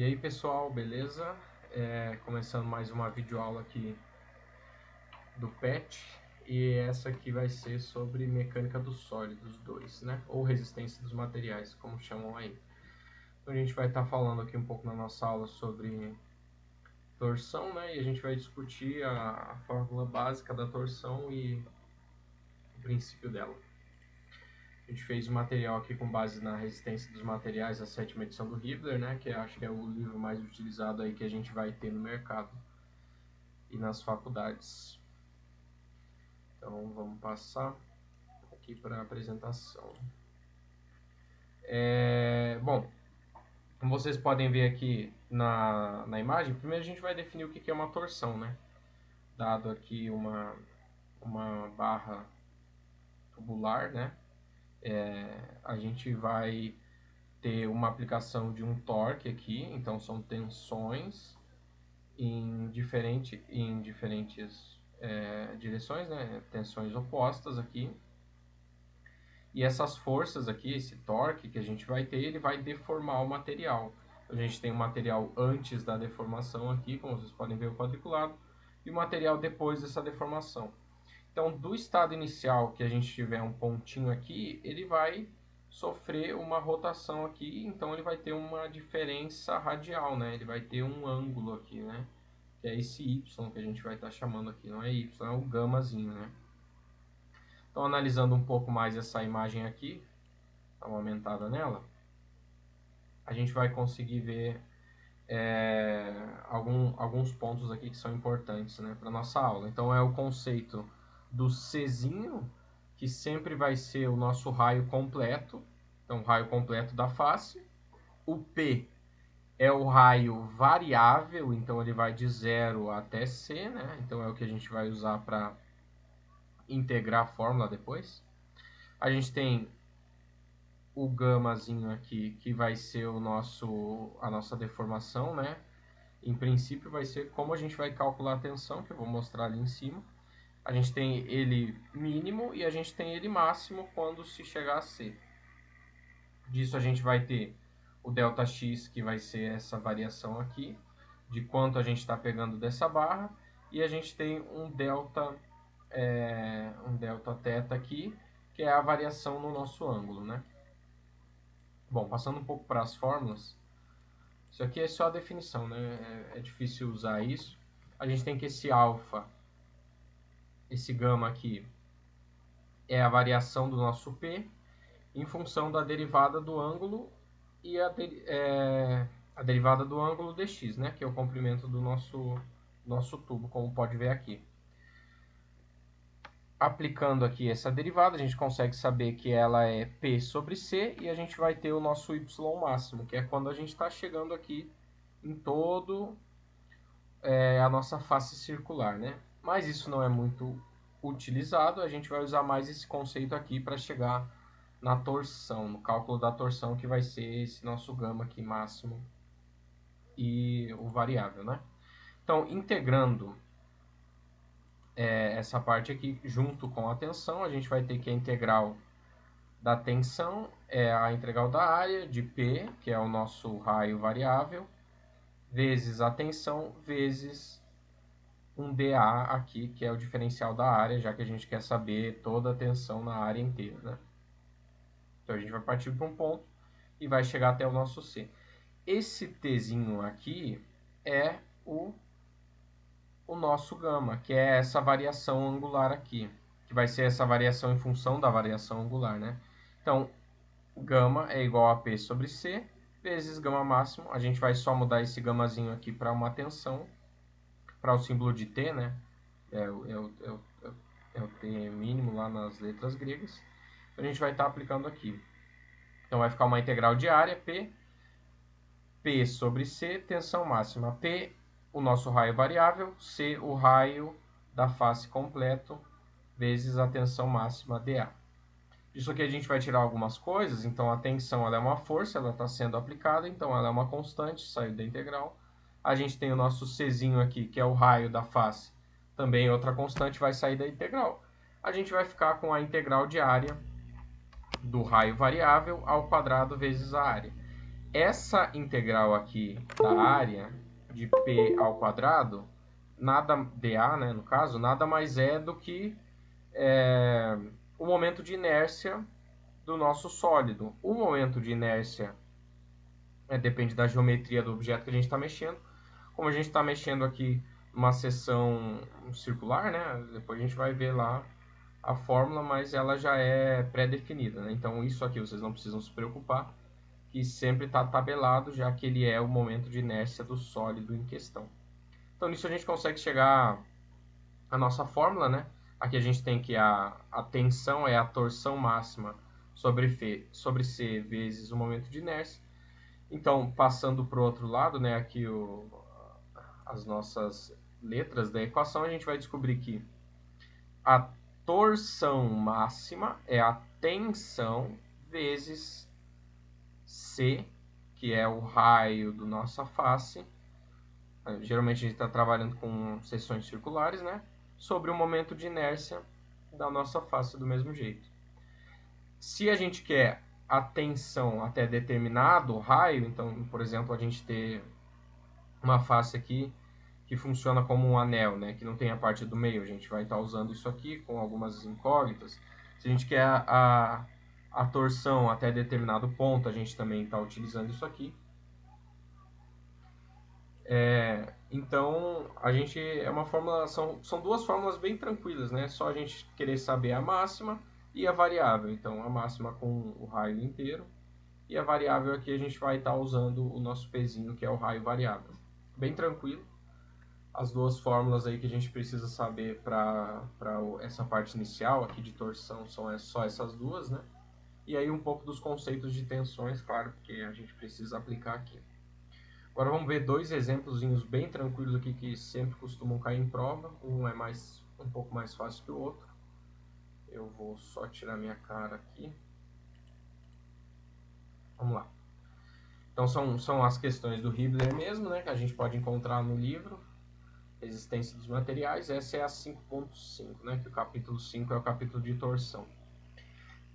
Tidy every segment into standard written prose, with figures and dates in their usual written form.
E aí pessoal, beleza? Começando mais uma videoaula aqui do PET, e essa aqui vai ser sobre mecânica dos sólidos 2, né? Ou resistência dos materiais, como chamam aí. Então a gente vai estar falando aqui um pouco na nossa aula sobre torção, né? E a gente vai discutir a fórmula básica da torção e o princípio dela. A gente fez um material aqui com base na resistência dos materiais, a 7ª edição do Hibbeler, né? Que acho que é o livro mais utilizado aí que a gente vai ter no mercado e nas faculdades. Então vamos passar aqui para a apresentação. Bom, como vocês podem ver aqui na imagem, primeiro a gente vai definir o que é uma torção, né? Dado aqui uma barra tubular, né? A gente vai ter uma aplicação de um torque aqui, então são tensões em diferentes direções, né? Tensões opostas aqui. E essas forças aqui, esse torque que a gente vai ter, ele vai deformar o material. A gente tem o material antes da deformação aqui, como vocês podem ver o quadriculado, e o material depois dessa deformação. Então, do estado inicial que a gente tiver um pontinho aqui, ele vai sofrer uma rotação aqui, então ele vai ter uma diferença radial, né? Ele vai ter um ângulo aqui, né? Que é esse Y que a gente vai estar chamando aqui, não é Y, é o gamazinho, né? Então, analisando um pouco mais essa imagem aqui, dar uma aumentada nela, a gente vai conseguir ver alguns pontos aqui que são importantes, né, para nossa aula. Então, é o conceito do Czinho, que sempre vai ser o nosso raio completo, então o raio completo da face. O P é o raio variável, então ele vai de 0 até C, né? Então é o que a gente vai usar para integrar a fórmula depois. A gente tem o gamazinho aqui, que vai ser a nossa deformação, né? Em princípio vai ser como a gente vai calcular a tensão, que eu vou mostrar ali em cima. A gente tem ele mínimo e a gente tem ele máximo quando se chegar a C. Disso a gente vai ter o ΔX, que vai ser essa variação aqui, de quanto a gente está pegando dessa barra, e a gente tem um delta θ aqui, que é a variação no nosso ângulo, né? Bom, passando um pouco para as fórmulas, isso aqui é só a definição, né? É difícil usar isso. A gente tem que esse alfa, esse gama aqui, é a variação do nosso P em função da derivada do ângulo e a derivada do ângulo dx, né? Que é o comprimento do nosso tubo, como pode ver aqui. Aplicando aqui essa derivada, a gente consegue saber que ela é P sobre C, e a gente vai ter o nosso Y máximo, que é quando a gente está chegando aqui em todo a nossa face circular, né? Mas isso não é muito utilizado, a gente vai usar mais esse conceito aqui para chegar na torção, no cálculo da torção, que vai ser esse nosso gama aqui máximo e o variável, né? Então, integrando essa parte aqui junto com a tensão, a gente vai ter que a integral da tensão é a integral da área de P, que é o nosso raio variável, vezes a tensão, vezes um dA aqui, que é o diferencial da área, já que a gente quer saber toda a tensão na área inteira, né? Então a gente vai partir para um ponto e vai chegar até o nosso C. Esse Tzinho aqui é o nosso gama, que é essa variação angular aqui, que vai ser essa variação em função da variação angular, né? Então, gama é igual a P sobre C, vezes gama máximo. A gente vai só mudar esse gamazinho aqui para uma tensão, para o símbolo de T, né? É o T mínimo lá nas letras gregas. Então, a gente vai estar aplicando aqui. Então, vai ficar uma integral de área, P sobre C, tensão máxima. P, o nosso raio variável, C, o raio da face completo, vezes a tensão máxima dA. Isso aqui a gente vai tirar algumas coisas, então a tensão ela é uma força, ela está sendo aplicada, então ela é uma constante, saiu da integral. A gente tem o nosso Czinho aqui, que é o raio da face, também outra constante, vai sair da integral. A gente vai ficar com a integral de área do raio variável ao quadrado vezes a área. essa integral aqui da área de P ao quadrado, dA, né, no caso, nada mais é do que o momento de inércia do nosso sólido. O momento de inércia depende da geometria do objeto que a gente está mexendo. Como a gente está mexendo aqui numa seção circular, né, depois a gente vai ver lá a fórmula, mas ela já é pré-definida, né? Então isso aqui vocês não precisam se preocupar, que sempre está tabelado, já que ele é o momento de inércia do sólido em questão. Então nisso a gente consegue chegar à nossa fórmula, né? Aqui a gente tem que a tensão é a torção máxima sobre C vezes o momento de inércia. Então, passando para o outro lado, né, aqui as nossas letras da equação, a gente vai descobrir que a torção máxima é a tensão vezes C, que é o raio da nossa face. Geralmente a gente está trabalhando com seções circulares, né? Sobre o momento de inércia da nossa face do mesmo jeito. Se a gente quer a tensão até determinado raio, então, por exemplo, a gente ter uma face aqui que funciona como um anel, né, que não tem a parte do meio, a gente vai estar usando isso aqui com algumas incógnitas. Se a gente quer a torção até determinado ponto, a gente também está utilizando isso aqui. Então, a gente é uma fórmula, são duas fórmulas bem tranquilas, né? Só a gente querer saber a máxima e a variável. Então, a máxima com o raio inteiro e a variável aqui a gente vai estar usando o nosso pezinho, que é o raio variável. Bem tranquilo. As duas fórmulas aí que a gente precisa saber para essa parte inicial aqui de torção são só essas duas, né? E aí um pouco dos conceitos de tensões, claro, porque a gente precisa aplicar aqui. Agora vamos ver dois exemplozinhos bem tranquilos aqui que sempre costumam cair em prova. Um é um pouco mais fácil que o outro. Eu vou só tirar minha cara aqui. Vamos lá. Então são as questões do Hibbeler mesmo, né, que a gente pode encontrar no livro. Resistência dos materiais, essa é a 5.5, né, que o capítulo 5 é o capítulo de torção.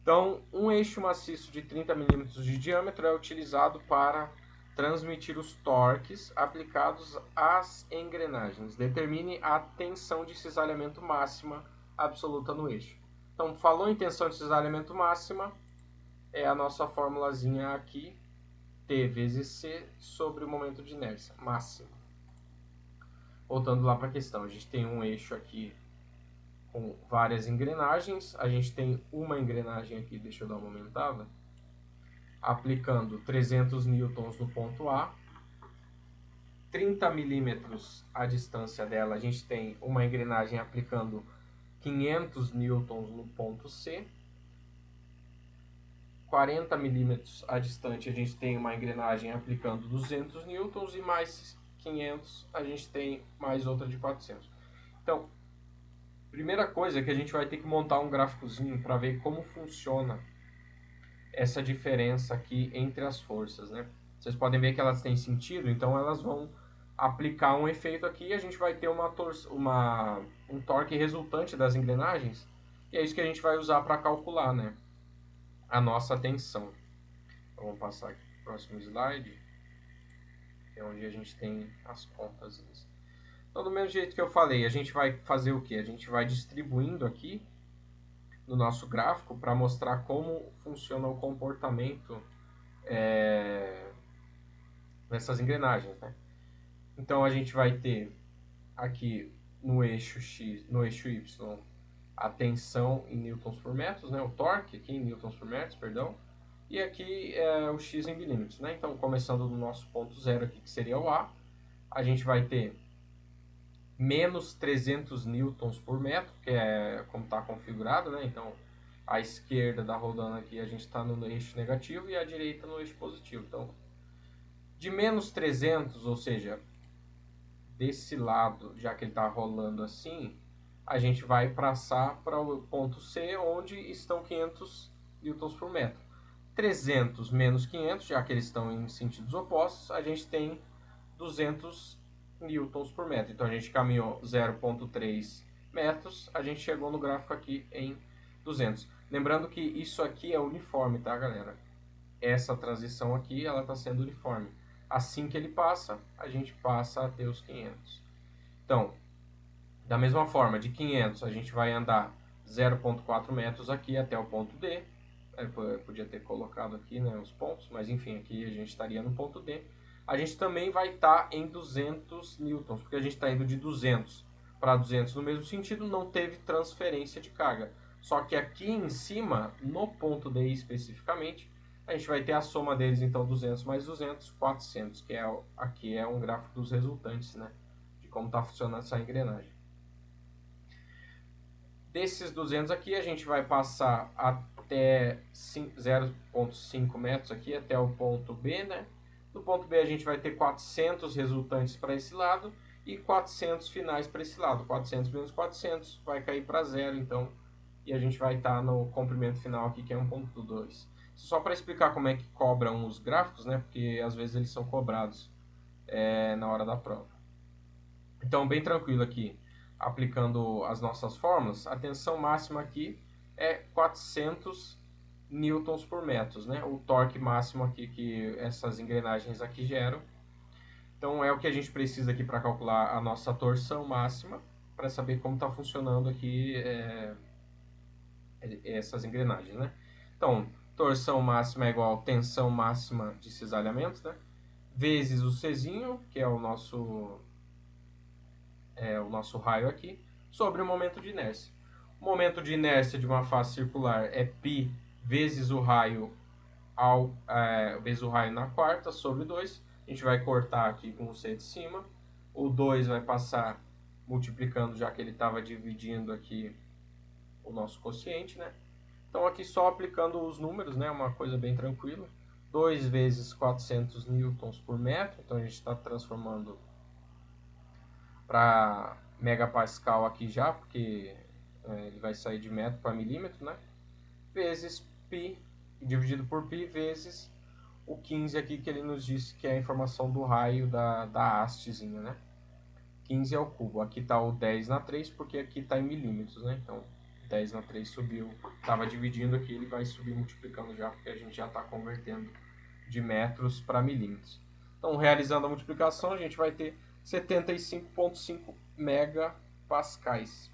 Então, um eixo maciço de 30 mm de diâmetro é utilizado para transmitir os torques aplicados às engrenagens. Determine a tensão de cisalhamento máxima absoluta no eixo. Então, falou em tensão de cisalhamento máxima, é a nossa formulazinha aqui, T vezes C sobre o momento de inércia máximo. Voltando lá para a questão, a gente tem um eixo aqui com várias engrenagens. A gente tem uma engrenagem aqui, deixa eu dar uma aumentada, aplicando 300 newtons no ponto A. 30 milímetros a distância dela, a gente tem uma engrenagem aplicando 500 newtons no ponto C. 40 milímetros a distante, a gente tem uma engrenagem aplicando 200 newtons e mais 500 a gente tem mais outra de 400. Então, primeira coisa é que a gente vai ter que montar um gráficozinho para ver como funciona essa diferença aqui entre as forças, né? Vocês podem ver que elas têm sentido, então elas vão aplicar um efeito aqui e a gente vai ter um torque resultante das engrenagens, e é isso que a gente vai usar para calcular, né, a nossa tensão. Então, vamos passar aqui para o próximo slide, que é onde a gente tem as contas. Então, do mesmo jeito que eu falei, a gente vai fazer o que? A gente vai distribuindo aqui no nosso gráfico para mostrar como funciona o comportamento dessas engrenagens, né? Então, a gente vai ter aqui no eixo X, no eixo Y, a tensão em newtons por metro, né? O torque aqui em newtons por metro, perdão. E aqui é o X em milímetros, né? Então, começando do nosso ponto zero aqui, que seria o A gente vai ter menos 300 newtons por metro, que é como está configurado, né? Então, a esquerda da rodando aqui a gente está no eixo negativo e a direita no eixo positivo. Então, de menos 300, ou seja, desse lado, já que ele está rolando assim, a gente vai passar para o ponto C, onde estão 500 newtons por metro. 300 menos 500, já que eles estão em sentidos opostos, a gente tem 200 newtons por metro. Então a gente caminhou 0,3 metros, a gente chegou no gráfico aqui em 200. Lembrando que isso aqui é uniforme, tá, galera? essa transição aqui ela está sendo uniforme. Assim que ele passa, a gente passa a ter os 500. Então, da mesma forma, de 500 a gente vai andar 0,4 metros aqui até o ponto D. Eu podia ter colocado aqui, né, os pontos, mas enfim, aqui a gente estaria no ponto D. A gente também vai estar em 200 newtons, porque a gente está indo de 200 para 200 no mesmo sentido, não teve transferência de carga. Só que aqui em cima, no ponto D especificamente, a gente vai ter a soma deles, então 200 mais 200, 400, que aqui é um gráfico dos resultantes, né, de como está funcionando essa engrenagem. Desses 200 aqui, a gente vai passar até 0,5 metros aqui, até o ponto B, né? No ponto B a gente vai ter 400 resultantes para esse lado e 400 finais para esse lado. 400 menos 400 vai cair para zero, então, e a gente vai estar no comprimento final aqui, que é 1,2. Só para explicar como é que cobram os gráficos, né? Porque às vezes eles são cobrados na hora da prova. Então, bem tranquilo aqui, aplicando as nossas fórmulas, a tensão máxima aqui é 400 newtons por metro, né? O torque máximo aqui que essas engrenagens aqui geram. Então, é o que a gente precisa aqui para calcular a nossa torção máxima, para saber como está funcionando aqui essas engrenagens, né? Então, torção máxima é igual a tensão máxima de cisalhamento, né? Vezes o Czinho, que é o nosso raio aqui, sobre o momento de inércia. O momento de inércia de uma face circular é π vezes o raio vezes o raio na quarta sobre 2. A gente vai cortar aqui com o C de cima. O 2 vai passar multiplicando, já que ele estava dividindo aqui o nosso quociente, né? Então aqui só aplicando os números, né? Uma coisa bem tranquila. 2 vezes 400 newtons por metro. Então a gente está transformando para megapascal aqui já, porque ele vai sair de metro para milímetro, né? Vezes π, dividido por π, vezes o 15 aqui que ele nos disse que é a informação do raio da hastezinha, né? 15 é o cubo. Aqui está o 10 na 3, porque aqui está em milímetros, né? Então, 10 na 3 subiu. Estava dividindo aqui, ele vai subir multiplicando já, porque a gente já está convertendo de metros para milímetros. Então, realizando a multiplicação, a gente vai ter 75,5 megapascais.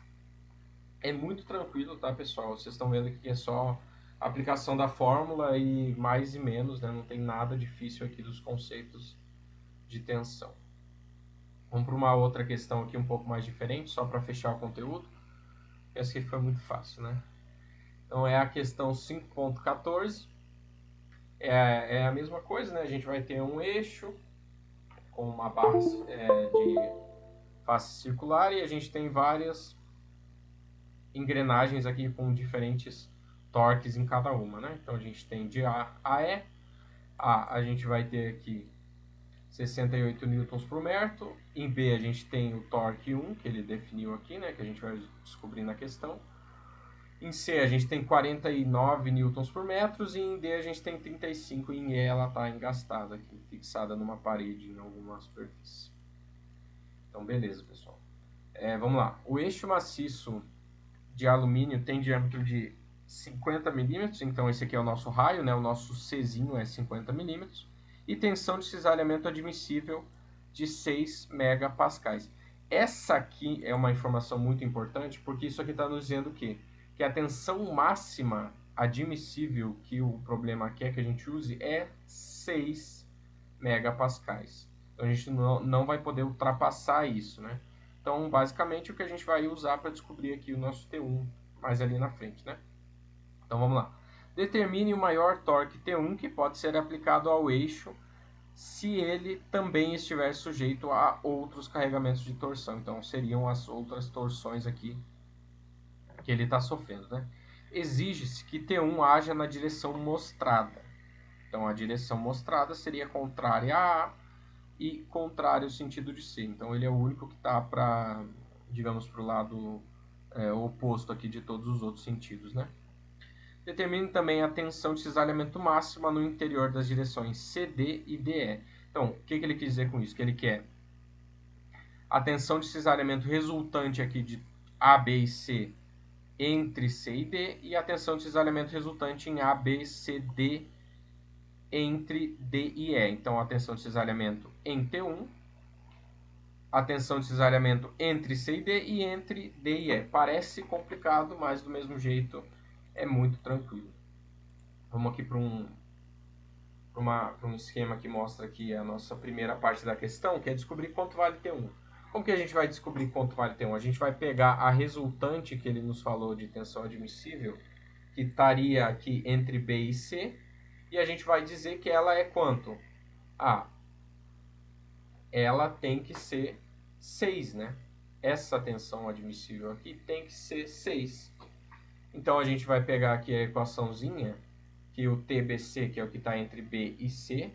É muito tranquilo, tá, pessoal? Vocês estão vendo aqui que é só a aplicação da fórmula e mais e menos, né? Não tem nada difícil aqui dos conceitos de tensão. Vamos para uma outra questão aqui um pouco mais diferente, só para fechar o conteúdo. Essa aqui foi muito fácil, né? Então é a questão 5.14. É a mesma coisa, né? A gente vai ter um eixo com uma barra de face circular e a gente tem várias engrenagens aqui com diferentes torques em cada uma, né? Então a gente tem de A a E. A gente vai ter aqui 68 newtons por metro. Em B a gente tem o torque 1, que ele definiu aqui, né? Que a gente vai descobrir na questão. Em C a gente tem 49 newtons por metro e em D a gente tem 35 e em E ela está engastada aqui, fixada numa parede em alguma superfície. Então beleza, pessoal. Vamos lá. O eixo maciço de alumínio tem diâmetro de 50 milímetros, então esse aqui é o nosso raio, né? O nosso Czinho é 50 milímetros. E tensão de cisalhamento admissível de 6 megapascais. Essa aqui é uma informação muito importante, porque isso aqui está nos dizendo o quê? Que a tensão máxima admissível que o problema quer que a gente use é 6 megapascais. Então a gente não vai poder ultrapassar isso, né? Então, basicamente, o que a gente vai usar para descobrir aqui o nosso T1 mais ali na frente, né? Então, vamos lá. Determine o maior torque T1 que pode ser aplicado ao eixo se ele também estiver sujeito a outros carregamentos de torção. Então, seriam as outras torções aqui que ele está sofrendo, né? Exige-se que T1 haja na direção mostrada. Então, a direção mostrada seria contrária a A e contrário ao sentido de C. Então, ele é o único que está para, digamos, para o lado oposto aqui de todos os outros sentidos, né? Determine também a tensão de cisalhamento máxima no interior das direções CD e DE. Então, o que ele quis dizer com isso? Que ele quer a tensão de cisalhamento resultante aqui de A, B e C entre C e D e a tensão de cisalhamento resultante em A, B, C, D entre D e E. Então, a tensão de cisalhamento em T1, a tensão de cisalhamento entre C e D e entre D e E. Parece complicado, mas do mesmo jeito é muito tranquilo. Vamos aqui para um esquema que mostra aqui a nossa primeira parte da questão, que é descobrir quanto vale T1. Como que a gente vai descobrir quanto vale T1? A gente vai pegar a resultante que ele nos falou de tensão admissível, que estaria aqui entre B e C, e a gente vai dizer que ela é quanto? Ela tem que ser 6, né? Essa tensão admissível aqui tem que ser 6. Então, a gente vai pegar aqui a equaçãozinha, que o TBC, que é o que está entre B e C,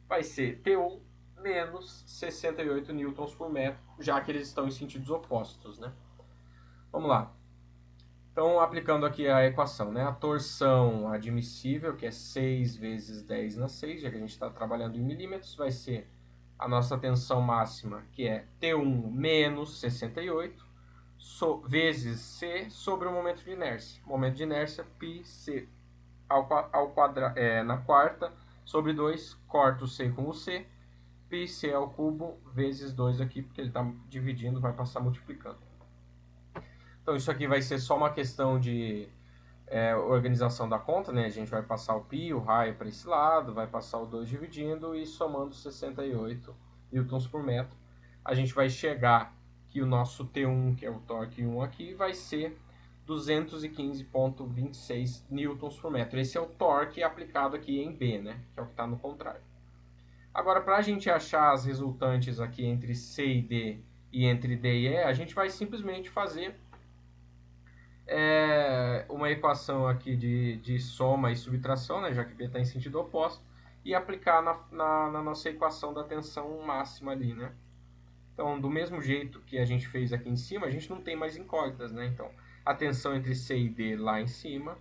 vai ser T1 menos 68 newtons por metro, já que eles estão em sentidos opostos, né? Vamos lá. Então, aplicando aqui a equação, né? A torção admissível, que é 6 vezes 10 na 6, já que a gente está trabalhando em milímetros, vai ser a nossa tensão máxima, que é T1 menos 68, vezes C sobre o momento de inércia. Momento de inércia, πC na quarta, sobre 2, corto o C com o C, πC ao cubo, vezes 2 aqui, porque ele está dividindo, vai passar multiplicando. Então, isso aqui vai ser só uma questão de organização da conta, né? A gente vai passar o π, o raio para esse lado, vai passar o 2 dividindo e somando 68 newtons por metro. A gente vai chegar que o nosso T1, que é o torque 1 aqui, vai ser 215,26 newtons por metro. Esse é o torque aplicado aqui em B, né? Que é o que está no contrário. Agora, para a gente achar as resultantes aqui entre C e D e entre D e E, a gente vai simplesmente fazer uma equação aqui de soma e subtração, né, já que B está em sentido oposto, e aplicar na nossa equação da tensão máxima ali, né? Então, do mesmo jeito que a gente fez aqui em cima, a gente não tem mais incógnitas, né? Então, a tensão entre C e D lá em cima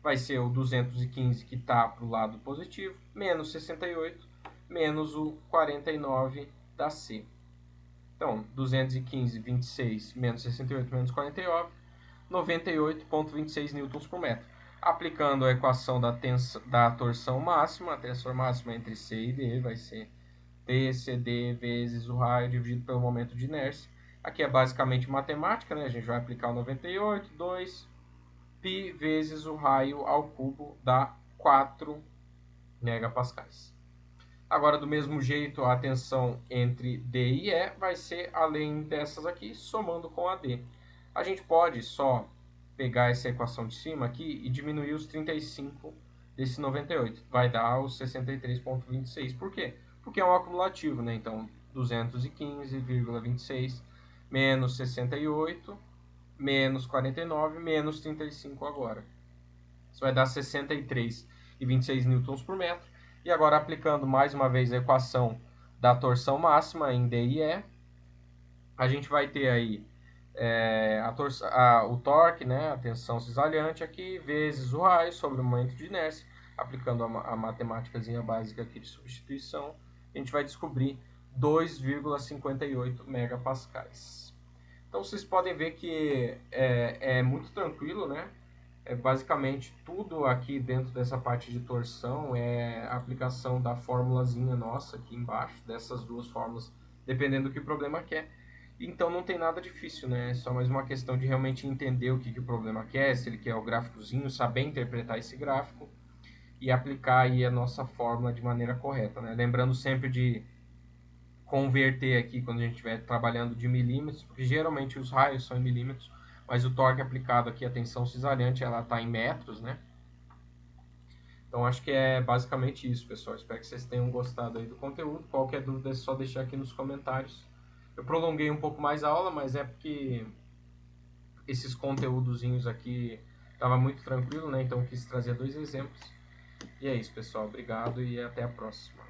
vai ser o 215 que está para o lado positivo, menos 68, menos o 49 da C. Então, 215, 26, menos 68, menos 49, 98,26 newtons por metro. Aplicando a equação da torção máxima, a tensão máxima entre C e D vai ser TCD vezes o raio dividido pelo momento de inércia. Aqui é basicamente matemática, né? A gente vai aplicar o 98, 2, π vezes o raio ao cubo dá 4 megapascais. Agora, do mesmo jeito, a tensão entre D e E vai ser, além dessas aqui, somando com a D. A gente pode só pegar essa equação de cima aqui e diminuir os 35 desse 98. Vai dar os 63,26. Por quê? Porque é um acumulativo, né? Então, 215,26 menos 68, menos 49, menos 35 agora. Isso vai dar 63,26 newtons por metro. E agora, aplicando mais uma vez a equação da torção máxima em D e E, a gente vai ter aí o torque, né, a tensão cisalhante aqui, vezes o raio sobre o momento de inércia, aplicando a matemáticazinha básica aqui de substituição, a gente vai descobrir 2,58 megapascais. Então, vocês podem ver que é muito tranquilo, né? Basicamente tudo aqui dentro dessa parte de torção é a aplicação da formulazinha nossa aqui embaixo, dessas duas fórmulas, dependendo do que o problema quer. Então não tem nada difícil, né? É só mais uma questão de realmente entender o que o problema quer, se ele quer o gráficozinho, saber interpretar esse gráfico e aplicar aí a nossa fórmula de maneira correta, né? Lembrando sempre de converter aqui quando a gente estiver trabalhando de milímetros, porque geralmente os raios são em milímetros, mas o torque aplicado aqui, a tensão cisalhante, ela está em metros, né? Então acho que é basicamente isso, pessoal. Espero que vocês tenham gostado aí do conteúdo. Qualquer dúvida é só deixar aqui nos comentários. Eu prolonguei um pouco mais a aula, mas é porque esses conteúdozinhos aqui estava muito tranquilo, né? Então eu quis trazer 2 exemplos. E é isso, pessoal. Obrigado e até a próxima.